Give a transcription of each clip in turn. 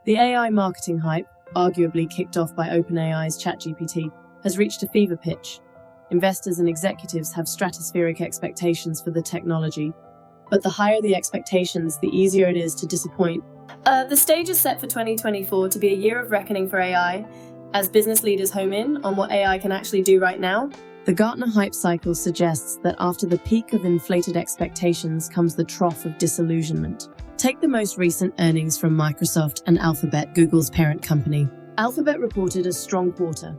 The AI marketing hype, arguably kicked off by OpenAI's ChatGPT, has reached a fever pitch. Investors and executives have stratospheric expectations for the technology, but the higher the expectations, the easier it is to disappoint. The stage is set for 2024 to be a year of reckoning for AI, as business leaders home in on what AI can actually do right now. The Gartner hype cycle suggests that after the peak of inflated expectations comes the trough of disillusionment. Take the most recent earnings from Microsoft and Alphabet, Google's parent company. Alphabet reported a strong quarter.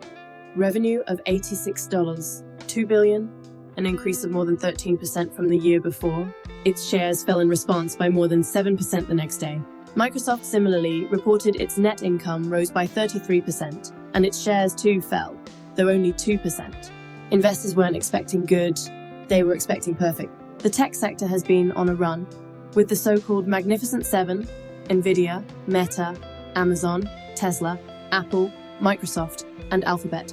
Revenue of $86.2 billion, an increase of more than 13% from the year before. Its shares fell in response by more than 7% the next day. Microsoft similarly reported its net income rose by 33%, and its shares too fell, though only 2%. Investors weren't expecting good, they were expecting perfect. The tech sector has been on a run, with the so-called Magnificent Seven, Nvidia, Meta, Amazon, Tesla, Apple, Microsoft, and Alphabet,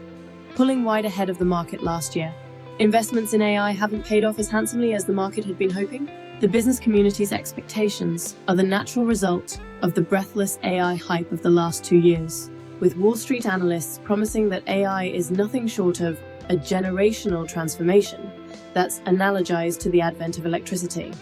pulling wide ahead of the market last year. Investments in AI haven't paid off as handsomely as the market had been hoping. The business community's expectations are the natural result of the breathless AI hype of the last 2 years, with Wall Street analysts promising that AI is nothing short of a generational transformation that's analogized to the advent of electricity.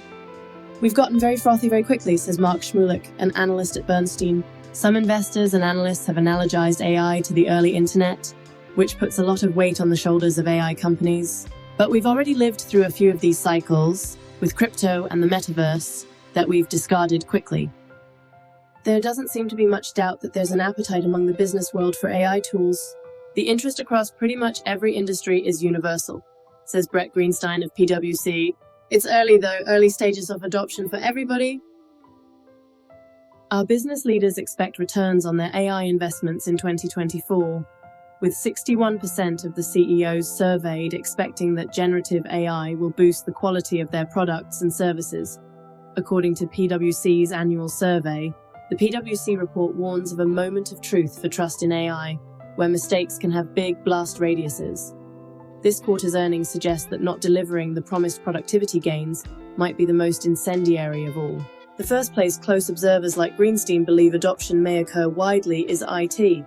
We've gotten very frothy very quickly, says Mark Shmulik, an analyst at Bernstein. Some investors and analysts have analogized AI to the early internet, which puts a lot of weight on the shoulders of AI companies. But we've already lived through a few of these cycles, with crypto and the metaverse, that we've discarded quickly. There doesn't seem to be much doubt that there's an appetite among the business world for AI tools. The interest across pretty much every industry is universal, says Brett Greenstein of PwC. It's early though, early stages of adoption for everybody. Our business leaders expect returns on their AI investments in 2024, with 61% of the CEOs surveyed expecting that generative AI will boost the quality of their products and services. According to PwC's annual survey, the PwC report warns of a moment of truth for trust in AI, where mistakes can have big blast radiuses. This quarter's earnings suggest that not delivering the promised productivity gains might be the most incendiary of all. The first place close observers like Greenstein believe adoption may occur widely is IT,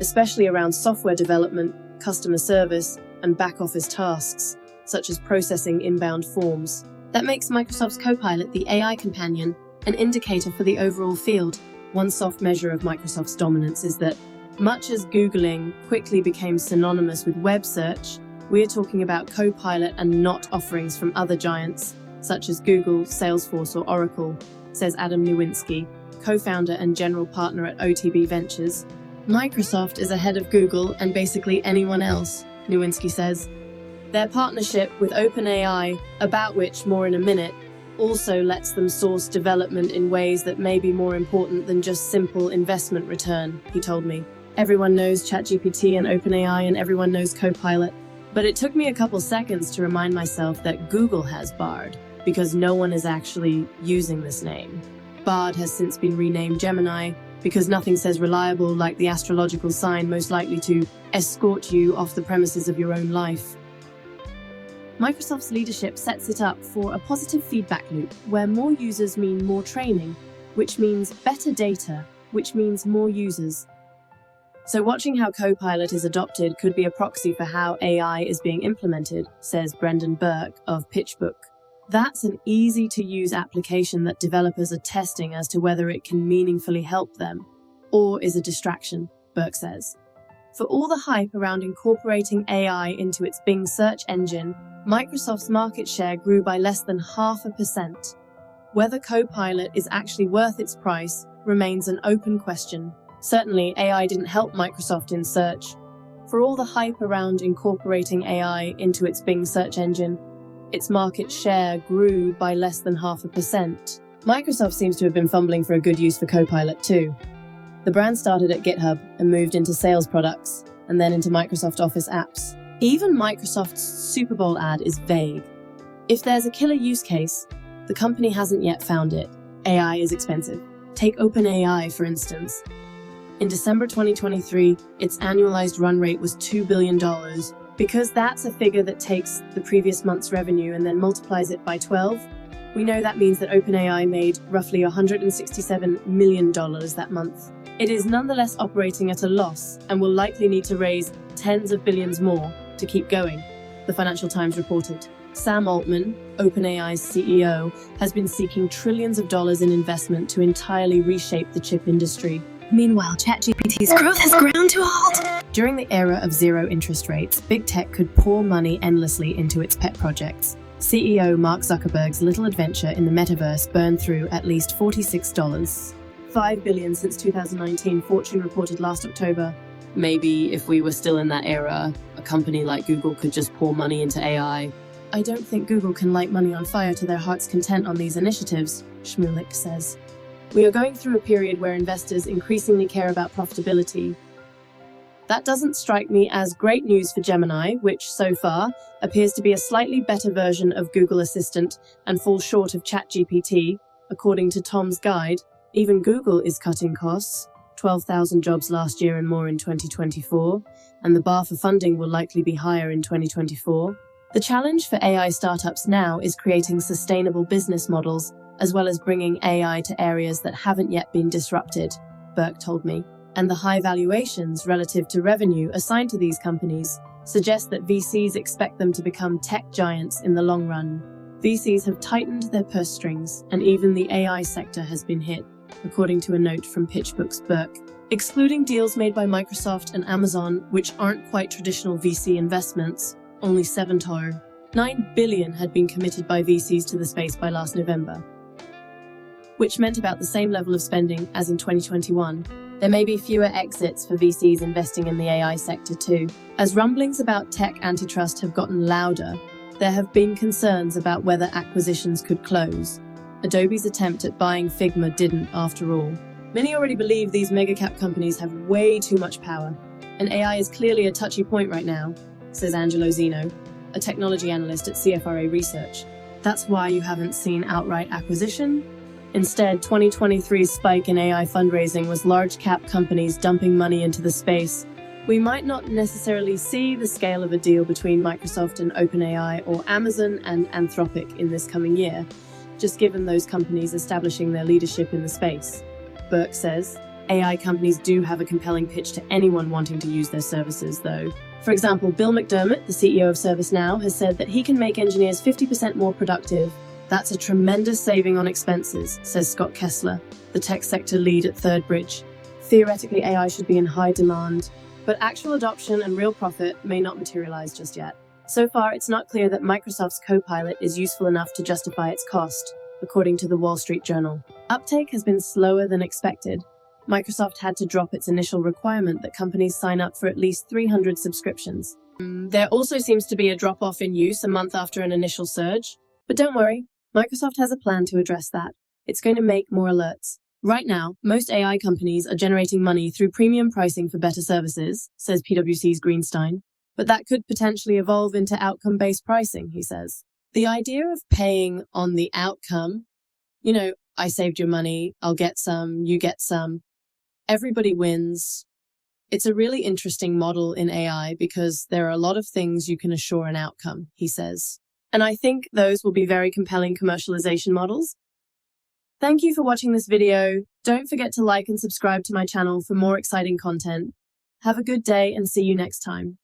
especially around software development, customer service, and back-office tasks, such as processing inbound forms. That makes Microsoft's Copilot the AI companion, an indicator for the overall field. One soft measure of Microsoft's dominance is that, much as Googling quickly became synonymous with web search, we're talking about Copilot and not offerings from other giants, such as Google, Salesforce, or Oracle, says Adam Nowinski, co-founder and general partner at OTB Ventures. Microsoft is ahead of Google and basically anyone else, Nowinski says. Their partnership with OpenAI, about which more in a minute, also lets them source development in ways that may be more important than just simple investment return, he told me. Everyone knows ChatGPT and OpenAI and everyone knows Copilot. But it took me a couple seconds to remind myself that Google has Bard, because no one is actually using this name. Bard has since been renamed Gemini, because nothing says reliable like the astrological sign most likely to escort you off the premises of your own life. Microsoft's leadership sets it up for a positive feedback loop, where more users mean more training, which means better data, which means more users. So watching how Copilot is adopted could be a proxy for how AI is being implemented, says Brendan Burke of PitchBook. That's an easy-to-use application that developers are testing as to whether it can meaningfully help them, or is a distraction, Burke says. For all the hype around incorporating AI into its Bing search engine, Microsoft's market share grew by less than 0.5%. Whether Copilot is actually worth its price remains an open question. Certainly, AI didn't help Microsoft in search. For all the hype around incorporating AI into its Bing search engine, its market share grew by less than 0.5%. Microsoft seems to have been fumbling for a good use for Copilot too. The brand started at GitHub and moved into sales products, and then into Microsoft Office apps. Even Microsoft's Super Bowl ad is vague. If there's a killer use case, the company hasn't yet found it. AI is expensive. Take OpenAI, for instance. In December 2023, its annualized run rate was $2 billion. Because that's a figure that takes the previous month's revenue and then multiplies it by 12, We know that means that OpenAI made roughly $167 million that month. It is nonetheless operating at a loss and will likely need to raise tens of billions more to keep going, the Financial Times reported. Sam Altman, OpenAI's CEO, has been seeking trillions of dollars in investment to entirely reshape the chip industry. Meanwhile, ChatGPT's growth has ground to a halt. During the era of zero interest rates, big tech could pour money endlessly into its pet projects. CEO Mark Zuckerberg's little adventure in the metaverse burned through at least $46.5 billion since 2019, Fortune reported last October. Maybe if we were still in that era, a company like Google could just pour money into AI. I don't think Google can light money on fire to their heart's content on these initiatives, Shmulik says. We are going through a period where investors increasingly care about profitability. That doesn't strike me as great news for Gemini, which, so far, appears to be a slightly better version of Google Assistant and falls short of ChatGPT. According to Tom's Guide, even Google is cutting costs, 12,000 jobs last year and more in 2024, and the bar for funding will likely be higher in 2024. The challenge for AI startups now is creating sustainable business models, as well as bringing AI to areas that haven't yet been disrupted, Burke told me. And the high valuations relative to revenue assigned to these companies suggest that VCs expect them to become tech giants in the long run. VCs have tightened their purse strings, and even the AI sector has been hit, according to a note from PitchBook's Burke. Excluding deals made by Microsoft and Amazon, which aren't quite traditional VC investments, only $9 billion had been committed by VCs to the space by last November, which meant about the same level of spending as in 2021. There may be fewer exits for VCs investing in the AI sector too. As rumblings about tech antitrust have gotten louder, there have been concerns about whether acquisitions could close. Adobe's attempt at buying Figma didn't, after all. Many already believe these mega-cap companies have way too much power, and AI is clearly a touchy point right now, says Angelo Zeno, a technology analyst at CFRA Research. That's why you haven't seen outright acquisition? Instead, 2023's spike in AI fundraising was large-cap companies dumping money into the space. We might not necessarily see the scale of a deal between Microsoft and OpenAI or Amazon and Anthropic in this coming year, just given those companies establishing their leadership in the space. Burke says, AI companies do have a compelling pitch to anyone wanting to use their services, though. For example, Bill McDermott, the CEO of ServiceNow, has said that he can make engineers 50% more productive. That's a tremendous saving on expenses, says Scott Kessler, the tech sector lead at Third Bridge. Theoretically, AI should be in high demand, but actual adoption and real profit may not materialize just yet. So far, it's not clear that Microsoft's Copilot is useful enough to justify its cost, according to the Wall Street Journal. Uptake has been slower than expected. Microsoft had to drop its initial requirement that companies sign up for at least 300 subscriptions. There also seems to be a drop-off in use a month after an initial surge. But don't worry, Microsoft has a plan to address that. It's going to make more alerts. Right now, most AI companies are generating money through premium pricing for better services, says PwC's Greenstein. But that could potentially evolve into outcome-based pricing, he says. The idea of paying on the outcome, I saved your money, I'll get some, you get some, everybody wins. It's a really interesting model in AI because there are a lot of things you can assure an outcome, he says. And I think those will be very compelling commercialization models. Thank you for watching this video. Don't forget to like and subscribe to my channel for more exciting content. Have a good day and see you next time.